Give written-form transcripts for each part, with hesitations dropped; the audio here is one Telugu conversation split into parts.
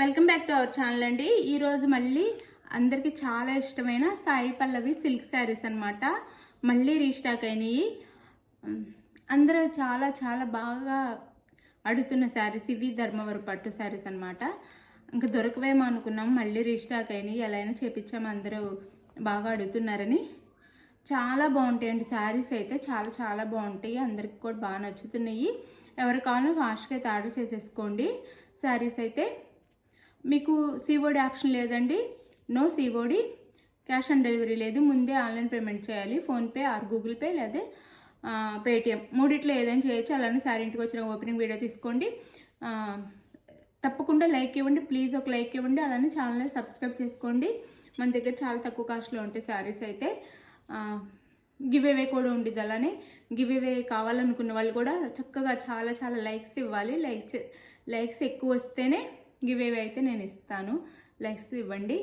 Welcome back to our channel అండి. ఈరోజు మళ్ళీ అందరికీ చాలా ఇష్టమైన సాయి పల్లవి సిల్క్ శారీస్ అనమాట మళ్ళీ రీస్టాక్ అయినాయి. అందరూ చాలా చాలా బాగా అడుగుతున్న శారీస్ ఇవి. ధర్మవరం పట్టు శారీస్ అనమాట. ఇంకా దొరకవేమో అనుకున్నాం, మళ్ళీ రీస్టాక్ అయినాయి. ఎలా అయినా చేపించాము, అందరూ బాగా అడుగుతున్నారని. చాలా బాగుంటాయండి శారీస్ అయితే, చాలా చాలా బాగుంటాయి. అందరికి కూడా బాగా నచ్చుతున్నాయి. ఎవరు కావాలో ఫాస్ట్గా అయితే ఆర్డర్ చేసేసుకోండి. శారీస్ అయితే మీకు సిఓడి ఆప్షన్ లేదండి, no COD, cash on delivery లేదు. ముందే ఆన్లైన్ పేమెంట్ చేయాలి, ఫోన్పే ఆర్ గూగుల్ పే లేదా పేటిఎం, మూడిట్లో ఏదైనా చేయొచ్చు. అలానే శారీ ఇంటికి వచ్చిన ఓపెనింగ్ వీడియో తీసుకోండి. తప్పకుండా లైక్ ఇవ్వండి, ప్లీజ్ ఒక లైక్ ఇవ్వండి. అలానే ఛానల్ని సబ్స్క్రైబ్ చేసుకోండి. మన దగ్గర చాలా తక్కువ కాస్ట్లో ఉంటాయి శారీస్ అయితే. గివ్ అవే కూడా ఉండేది. అలానే గివ్ అవే కావాలనుకున్న వాళ్ళు కూడా చక్కగా చాలా చాలా లైక్స్ ఇవ్వాలి. లైక్స్ ఎక్కువ వస్తేనే గివ్ అవే అయితే నేను ఇస్తాను. లైక్స్ ఇవ్వండి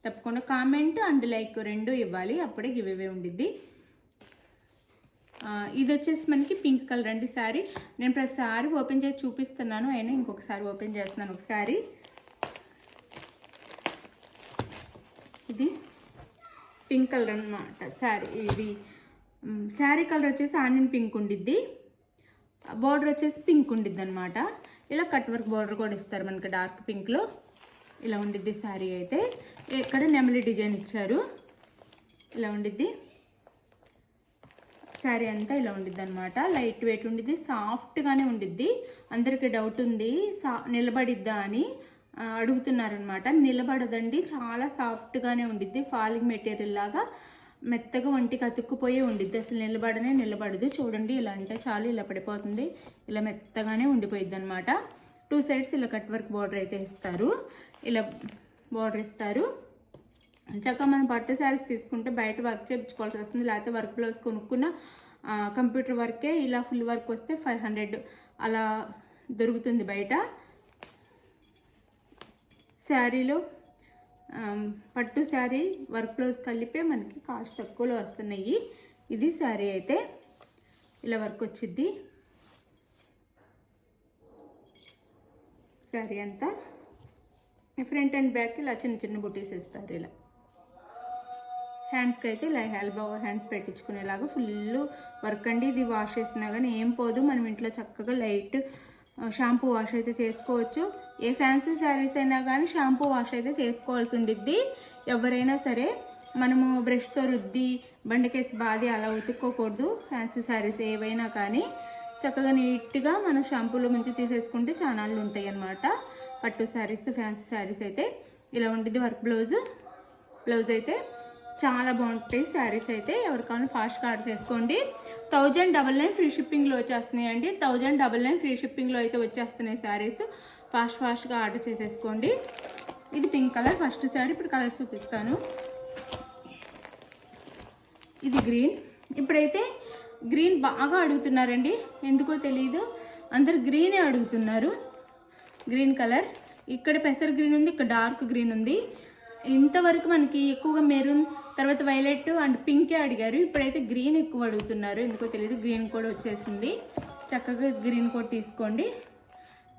తప్పకుండా. కామెంట్ అండ్ లైక్ రెండు ఇవ్వాలి, అప్పుడే గివ్ అవే ఉండిద్ది. ఇది వచ్చేసి మనకి పింక్ కలర్ అండి శారీ. నేను ప్రతిసారి ఓపెన్ చేసి చూపిస్తున్నాను, అయినా ఇంకొకసారి ఓపెన్ చేస్తున్నాను ఒకసారి. ఇది పింక్ కలర్ అనమాట శారీ. ఇది శారీ కలర్ వచ్చేసి ఆనియన్ పింక్ ఉండిద్ది, బార్డర్ వచ్చేసి పింక్ ఉండిద్ది అనమాట. ఇలా కట్ వర్క్ బార్డర్ కూడా ఇస్తారు మనకి డార్క్ పింక్లో. ఇలా ఉండిద్ది శారీ అయితే. ఇక్కడ నెమలి డిజైన్ ఇచ్చారు, ఇలా ఉండిద్ది శారీ అంతా. ఇలా ఉండిద్ది అనమాట. లైట్ వెయిట్ ఉండిద్ది, సాఫ్ట్గానే ఉండిద్ది. అందరికీ డౌట్ ఉంది నిలబడిద్దా అని అడుగుతున్నారనమాట. నిలబడదండి, చాలా సాఫ్ట్గానే ఉండిద్ది. ఫాలింగ్ మెటీరియల్ లాగా మెత్తగా ఒంటికి అతుక్కుపోయే ఉండిద్ది. అసలు నిలబడదు. చూడండి, ఇలా అంటే చాలు ఇలా పడిపోతుంది. ఇలా మెత్తగానే ఉండిపోయిద్ది అనమాట. 2 సైడ్స్ ఇలా కట్ వర్క్ బార్డర్ అయితే ఇస్తారు. ఇలా బార్డర్ ఇస్తారు. చక్కగా మనం పట్టు శారీస్ తీసుకుంటే బయట వర్క్ చేయించుకోవాల్సి వస్తుంది, లేకపోతే వర్క్ బ్లౌజ్ కొనుక్కున్న కంప్యూటర్ వర్కే ఇలా ఫుల్ వర్క్ వస్తే 500 అలా దొరుకుతుంది బయట. శారీలో పట్టు శారీ వర్క్ బ్లౌజ్ కలిపే మనకి కాస్ట్ తక్కువలో వస్తున్నాయి. ఇది శారీ అయితే ఇలా వర్క్ వచ్చిద్ది. శారీ అంతా ఫ్రంట్ అండ్ బ్యాక్ ఇలా చిన్న చిన్న బుటీస్ ఇస్తారు. ఇలా హ్యాండ్స్కి అయితే ఇలా ఎల్బో హ్యాండ్స్ పెట్టించుకునేలాగా ఫుల్ వర్క్ అండి. ఇది వాష్ చేసినా కానీ ఏం పోదు. మనం ఇంట్లో చక్కగా లైట్ షాంపూ వాష్ అయితే చేసుకోవచ్చు. ఏ ఫ్యాన్సీ శారీస్ అయినా కానీ షాంపూ వాష్ అయితే చేసుకోవాల్సి ఉండిద్ది. ఎవరైనా సరే మనము బ్రష్తో రుద్ది బండకేసి బాది అలా ఉతుక్కోకూడదు. ఫ్యాన్సీ శారీస్ ఏవైనా కానీ చక్కగా నీట్గా మనం షాంపూలో ముంచి తీసేసుకుంటే చానాళ్ళు ఉంటాయి అన్నమాట. పట్టు శారీస్ ఫ్యాన్సీ శారీస్ అయితే ఇలా ఉండిద్ది. వర్క్ బ్లౌజ్ అయితే చాలా బాగుంటాయి శారీస్ అయితే. ఎవరికైనా ఫాస్ట్గా ఆర్డర్ చేసుకోండి. 1099 ఫ్రీ షిప్పింగ్లో వచ్చేస్తున్నాయి అండి. 1099 ఫ్రీ షిప్పింగ్లో అయితే వచ్చేస్తున్నాయి శారీస్. ఫాస్ట్గా ఆర్డర్ చేసేసుకోండి. ఇది పింక్ కలర్ ఫస్ట్ శారీ. ఇప్పుడు కలర్స్ చూపిస్తాను. ఇది గ్రీన్. ఇప్పుడైతే గ్రీన్ బాగా అడుగుతున్నారండి, ఎందుకో తెలీదు. అందరు గ్రీనే అడుగుతున్నారు. Green colour. ఇక్కడ పెసర్ గ్రీన్ ఉంది, ఇక్కడ డార్క్ గ్రీన్ ఉంది. ఇంతవరకు మనకి ఎక్కువగా మెరూన్, తర్వాత వైలెట్ అండ్ పింకే అడిగారు. ఇప్పుడైతే గ్రీన్ ఎక్కువ అడుగుతున్నారు, ఎందుకో తెలియదు. గ్రీన్ కూడా వచ్చేసింది. చక్కగా గ్రీన్ కూడా తీసుకోండి.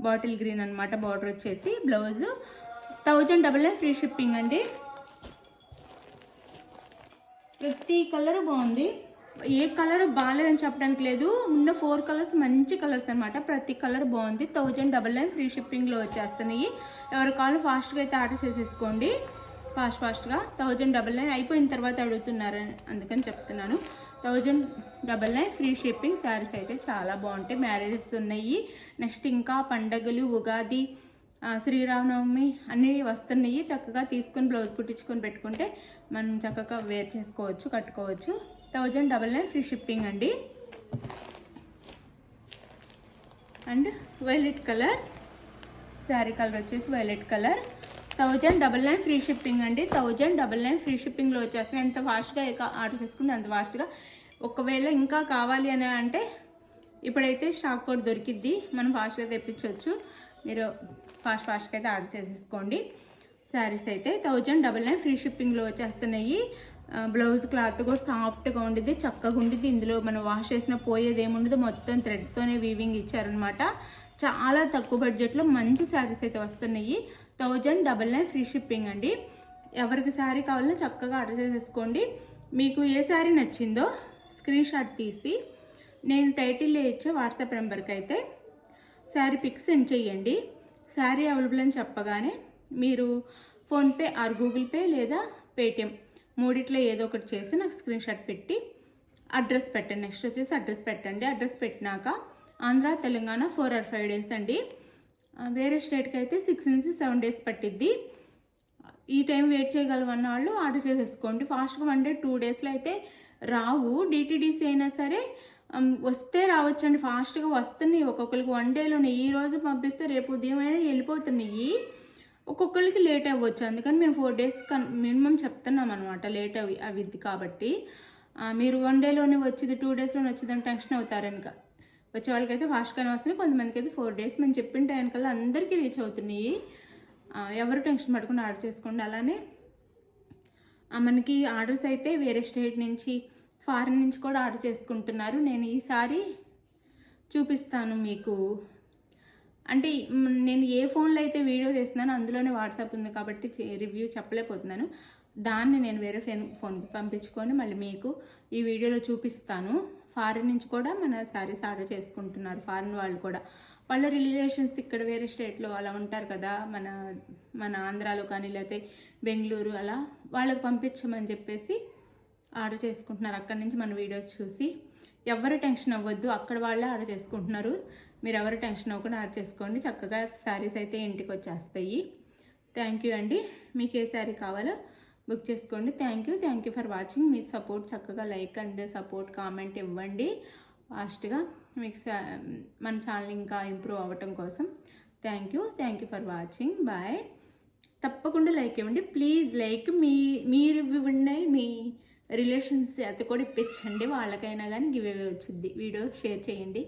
బాటిల్ గ్రీన్ అనమాట. బార్డర్ వచ్చేసి బ్లౌజ్ 1099 ఫ్రీ షిప్పింగ్ అండి. ప్రతి కలర్ బాగుంది, ఏ కలర్ బాగాలేదని చెప్పడానికి లేదు. ఉన్న 4 కలర్స్ మంచి కలర్స్ అనమాట. ప్రతి కలర్ బాగుంది. 1099 ఫ్రీ షిప్పింగ్లో వచ్చేస్తున్నాయి. ఎవరు కావాలి ఫాస్ట్గా అయితే ఆర్డర్ చేసేసుకోండి. ఫాస్ట్గా 1099 అయిపోయిన తర్వాత అడుగుతున్నారు, అందుకని చెప్తున్నాను. 1099 ఫ్రీ షిప్పింగ్. శారీస్ అయితే చాలా బాగుంటాయి. మ్యారేజెస్ ఉన్నాయి, నెక్స్ట్ ఇంకా పండగలు, ఉగాది, శ్రీరామనవమి అన్నీ వస్తున్నాయి. చక్కగా తీసుకొని బ్లౌజ్ కుట్టించుకొని పెట్టుకుంటే మనం చక్కగా వేర్ చేసుకోవచ్చు, కట్టుకోవచ్చు. 1099 ఫ్రీ షిప్పింగ్ అండి. And violet colour sari colour వచ్చేసి వైలెట్ కలర్. 1099 ఫ్రీ షిప్పింగ్ అండి. 1099 ఫ్రీ షిప్పింగ్లో వచ్చేస్తుంది. ఎంత ఫాస్ట్గా ఆర్డర్ చేసుకుంటే అంత ఫాస్ట్గా. ఒకవేళ ఇంకా కావాలి అని అంటే ఇప్పుడైతే స్టాక్ కూడా దొరికిద్ది, మనం ఫాస్ట్గా తెప్పించవచ్చు. మీరు ఫాస్ట్గా అయితే ఆర్డర్ చేసేసుకోండి. శారీస్ అయితే 1099 ఫ్రీ షిప్పింగ్లో వచ్చేస్తున్నాయి. బ్లౌజ్ క్లాత్ కూడా సాఫ్ట్గా ఉండిద్ది, చక్కగా ఉండిద్ది. ఇందులో మనం వాష్ చేసిన పోయేది ఏముండదు, మొత్తం థ్రెడ్తోనే వీవింగ్ ఇచ్చారనమాట. చాలా తక్కువ బడ్జెట్లో మంచి శారీస్ అయితే వస్తున్నాయి. 1099 ఫ్రీ షిప్పింగ్ అండి. ఎవరికి శారీ కావాలన్నా చక్కగా ఆర్డర్ చేసేసుకోండి. మీకు ఏ శారీ నచ్చిందో స్క్రీన్ షాట్ తీసి నేను టైటిల్లో ఇచ్చే వాట్సాప్ నెంబర్కి అయితే శారీ పిక్స్ సెండ్ చేయండి. శారీ అవైలబుల్ అని చెప్పగానే మీరు ఫోన్పే ఆర్ గూగుల్ పే లేదా పేటిఎం మూడిట్లో ఏదో ఒకటి చేసి నాకు స్క్రీన్ షాట్ పెట్టి అడ్రస్ పెట్టండి. నెక్స్ట్ వచ్చేసి అడ్రస్ పెట్టండి. అడ్రస్ పెట్టినాక ఆంధ్ర తెలంగాణ 4 or 5 days అండి. వేరే స్టేట్కి అయితే 6 నుంచి 7 days పట్టిద్ది. ఈ టైం వెయిట్ చేయగలవన్న వాళ్ళు ఆర్డర్ చేసేసుకోండి. ఫాస్ట్గా 1 day 2 daysలో అయితే రావు. డిటీడీసీ అయినా సరే వస్తే రావచ్చండి. ఫాస్ట్గా వస్తున్నాయి. ఒక్కొక్కరికి 1 dayలోనే ఈ రోజు పంపిస్తే రేపు ఉదయం అయినా వెళ్ళిపోతున్నాయి. ఒక్కొక్కరికి లేట్ అవ్వచ్చు. అందుకని మేము 4 days మినిమం చెప్తున్నాం అనమాట. లేట్ అవిద్ది కాబట్టి మీరు 1 dayలోనే వచ్చింది 2 daysలోనే వచ్చిందని టెన్షన్ అవుతారు. వెనక వచ్చే వాళ్ళకైతే ఫాస్ట్గానే వస్తున్నాయి. కొంతమందికి అయితే 4 days మేము చెప్పిన టైంకల్లా అందరికీ రీచ్ అవుతున్నాయి. ఎవరు టెన్షన్ పడకుండా ఆర్డర్ చేసుకోండి. అలానే మనకి ఆర్డర్స్ అయితే వేరే స్టేట్ నుంచి ఫారిన్ నుంచి కూడా ఆర్డర్ చేసుకుంటున్నారు. నేను ఈసారి చూపిస్తాను మీకు. అంటే నేను ఏ ఫోన్లో అయితే వీడియో చేస్తున్నానో అందులోనే వాట్సాప్ ఉంది కాబట్టి రివ్యూ చెప్పలేకపోతున్నాను. దాన్ని నేను వేరే ఫోన్కి పంపించుకొని మళ్ళీ మీకు ఈ వీడియోలో చూపిస్తాను. ఫారిన్ నుంచి కూడా మన శారీస్ ఆర్డర్ చేసుకుంటున్నారు. ఫారిన్ వాళ్ళు కూడా వాళ్ళ రిలేషన్స్ ఇక్కడ వేరే స్టేట్లో అలా ఉంటారు కదా, మన ఆంధ్రాలో కానీ లేకపోతే బెంగళూరు అలా వాళ్ళకి పంపించమని చెప్పేసి ఆర్డర్ చేసుకుంటున్నారు. అక్కడి నుంచి మన వీడియోస్ చూసి ఎవరు టెన్షన్ అవ్వద్దు. అక్కడ వాళ్ళే ఆర్డర్ చేసుకుంటున్నారు. మీరు ఎవరు టెన్షన్ అవ్వకుండా ఆర్డర్ చేసుకోండి. చక్కగా శారీస్ అయితే ఇంటికి వచ్చేస్తాయి. థ్యాంక్ యూ అండి. మీకు ఏ శారీ కావాలో బుక్ చేసుకోండి. Thank you for watching. మీ సపోర్ట్ చక్కగా లైక్ అండ్ సపోర్ట్ కామెంట్ ఇవ్వండి ఫాస్ట్గా. మీకు మన ఛానల్ ఇంకా ఇంప్రూవ్ అవ్వటం కోసం. Thank you for watching. Bye. తప్పకుండా లైక్ ఇవ్వండి ప్లీజ్. లైక్ మీరు ఇవ్వండి. మీ రిలేషన్స్ అది కూడా ఇప్పించండి. వాళ్ళకైనా కానీ గివ్ అవే వచ్చింది. వీడియో షేర్ చేయండి.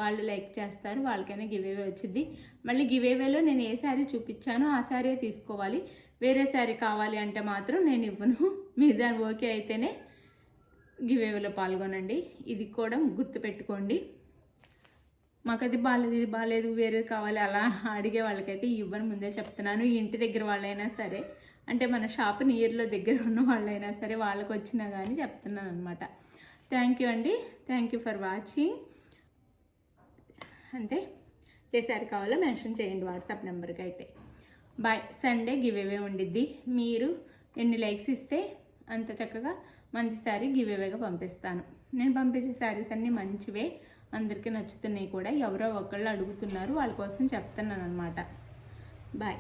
వాళ్ళు లైక్ చేస్తారు. వాళ్ళకైనా గివ్ అవే వచ్చింది. మళ్ళీ గివ్ అవేలో నేను ఏ శారీ చూపించానో ఆ శారీ తీసుకోవాలి. వేరే శారీ కావాలి అంటే మాత్రం నేను ఇవ్వను. మీరు దాని ఓకే అయితేనే గివ్ అవేలో పాల్గొనండి. ఇది కూడా గుర్తుపెట్టుకోండి. మాకు అది బాగాలేదు ఇది బాగాలేదు వేరేది కావాలి అలా అడిగే వాళ్ళకైతే ఇవ్వను. ముందే చెప్తున్నాను. ఇంటి దగ్గర వాళ్ళైనా సరే, అంటే మన షాప్ నియర్లో దగ్గర ఉన్న వాళ్ళైనా సరే వాళ్ళకి వచ్చినా కానీ చెప్తున్నాను అనమాట. థ్యాంక్ యూ అండి. Thank you for watching. అంటే ఏ శారీ కావాలో మెన్షన్ చేయండి వాట్సాప్ నెంబర్కి అయితే. బాయ్. సండే గివ్ అవే ఉండిద్ది. మీరు ఎన్ని లైక్స్ ఇస్తే అంత చక్కగా మంచి శారీ గివ్ అవేగా పంపిస్తాను. నేను పంపించే శారీస్ అన్నీ మంచివే, అందరికీ నచ్చుతున్నాయి కూడా. ఎవరో ఒకళ్ళు అడుగుతున్నారు, వాళ్ళ కోసం చెప్తున్నాను అనమాట. బాయ్.